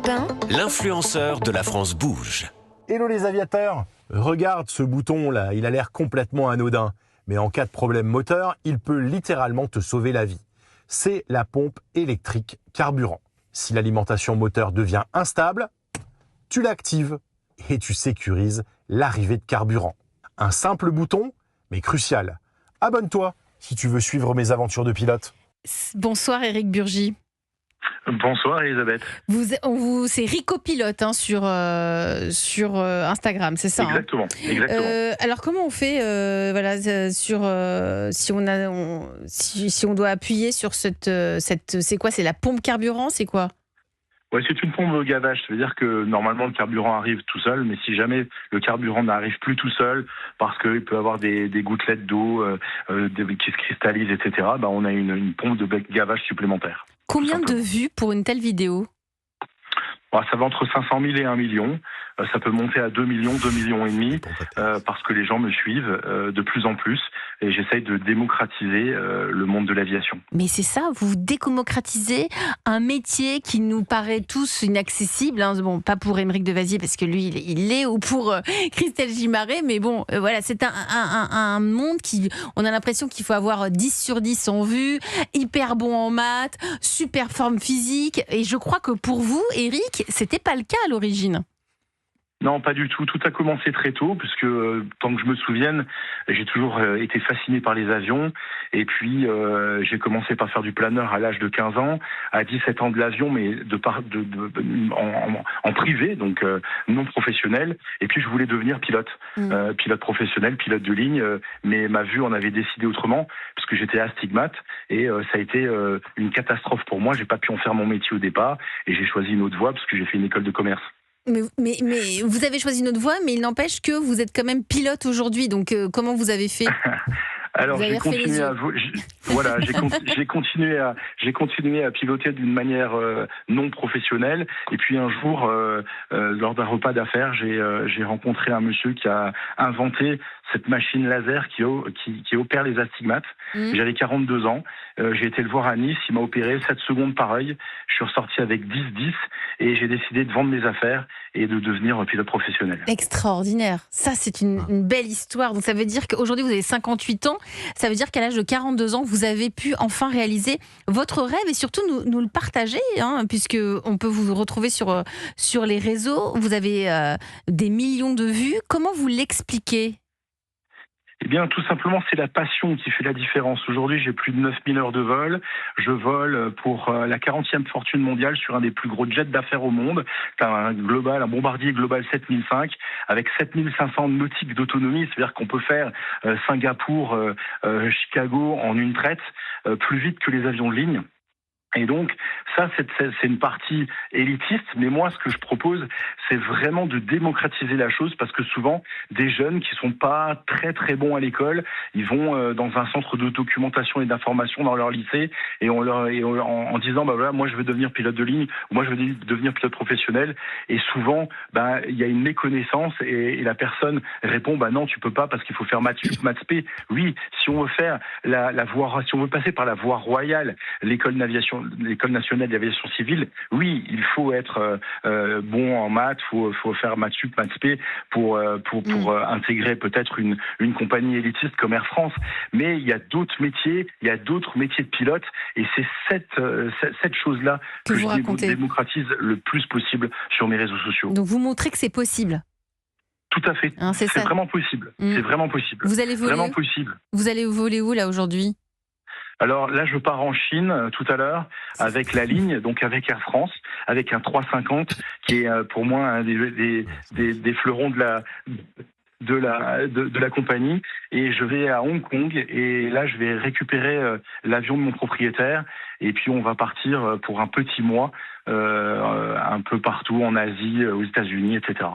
Europe 1, L'influenceur de la France bouge. Hello les aviateurs, regarde ce bouton là, il a l'air complètement anodin. Mais en cas de problème moteur, il peut littéralement te sauver la vie. C'est la pompe électrique carburant. Si l'alimentation moteur devient instable, tu l'actives et tu sécurises l'arrivée de carburant. Un simple bouton, mais crucial. Abonne-toi si tu veux suivre mes aventures de pilote. Bonsoir Éric Burgy. Bonsoir Elisabeth. C'est Rico Pilote sur Instagram, c'est ça? Exactement. Alors comment on fait si on doit appuyer sur cette c'est quoi? C'est la pompe carburant, c'est quoi? Ouais, c'est une pompe de gavage. Ça veut dire que normalement le carburant arrive tout seul, mais si jamais le carburant n'arrive plus tout seul, parce qu'il peut avoir des gouttelettes d'eau qui se cristallisent, etc., on a une pompe de gavage supplémentaire. Combien de vues pour une telle vidéo? Ça va entre 500 000 et 1 million. Ça peut monter à 2 millions, 2 millions et demi, parce que les gens me suivent de plus en plus. Et j'essaye de démocratiser le monde de l'aviation. Mais c'est ça, vous démocratisez un métier qui nous paraît tous inaccessible. Bon, pas pour Aymeric Devasier, parce que lui, il l'est, ou pour Christelle Gimaret. Mais bon, voilà, c'est un monde on a l'impression qu'il faut avoir 10 sur 10 en vue, hyper bon en maths, super forme physique. Et je crois que pour vous, Éric, c'était pas le cas à l'origine. Non, pas du tout. Tout a commencé très tôt, puisque tant que je me souvienne, j'ai toujours été fasciné par les avions. Et puis, j'ai commencé par faire du planeur à l'âge de 15 ans, à 17 ans de l'avion, mais en privé, donc non professionnel. Et puis, je voulais devenir pilote, pilote professionnel, pilote de ligne. Mais ma vue en avait décidé autrement, parce que j'étais astigmate. Et ça a été une catastrophe pour moi. J'ai pas pu en faire mon métier au départ. Et j'ai choisi une autre voie, parce que j'ai fait une école de commerce. Mais vous avez choisi notre voie, mais il n'empêche que vous êtes quand même pilote aujourd'hui. Donc comment vous avez fait? Alors j'ai continué j'ai continué à piloter d'une manière non professionnelle. Et puis un jour, lors d'un repas d'affaires, j'ai rencontré un monsieur qui a inventé cette machine laser qui opère les astigmates. J'avais 42 ans. J'ai été le voir à Nice. Il m'a opéré 7 secondes par œil. Je suis ressorti avec 10-10 et j'ai décidé de vendre mes affaires et de devenir pilote professionnel. Extraordinaire. Ça, c'est une belle histoire. Donc ça veut dire qu'aujourd'hui, vous avez 58 ans. Ça veut dire qu'à l'âge de 42 ans, vous avez pu enfin réaliser votre rêve et surtout nous le partager, puisque on peut vous retrouver sur les réseaux. Vous avez des millions de vues. Comment vous l'expliquez? Eh bien, tout simplement, c'est la passion qui fait la différence. Aujourd'hui, j'ai plus de 9000 heures de vol. Je vole pour la 40e fortune mondiale sur un des plus gros jets d'affaires au monde. C'est un Bombardier Global 7005 avec 7500 nautiques d'autonomie. C'est-à-dire qu'on peut faire Singapour, Chicago en une traite, plus vite que les avions de ligne. Et donc, ça, c'est une partie élitiste. Mais moi, ce que je propose, c'est vraiment de démocratiser la chose, parce que souvent, des jeunes qui sont pas très très bons à l'école, ils vont dans un centre de documentation et d'information dans leur lycée, et en disant, voilà, moi je veux devenir pilote de ligne, ou moi je veux devenir pilote professionnel. Et souvent, il y a une méconnaissance, et la personne répond, non, tu peux pas, parce qu'il faut faire maths sup, maths spé. Oui, si on veut faire si on veut passer par la voie royale, l'école nationale d'aviation civile, oui, il faut être bon en maths, faut faire maths sup, maths spé pour intégrer peut-être une compagnie élitiste comme Air France. Mais il y a d'autres métiers, de pilote, et c'est cette chose-là que je démocratise le plus possible sur mes réseaux sociaux. Donc vous montrez que c'est possible. Tout à fait. C'est vraiment possible. C'est vraiment possible. Vous allez voler vraiment possible. Vous allez voler où là aujourd'hui? Alors là, je pars en Chine tout à l'heure avec la ligne, donc avec Air France, avec un 350 qui est pour moi un des fleurons de la compagnie. Et je vais à Hong Kong, et là je vais récupérer l'avion de mon propriétaire, et puis on va partir pour un petit mois un peu partout en Asie, aux États-Unis, etc.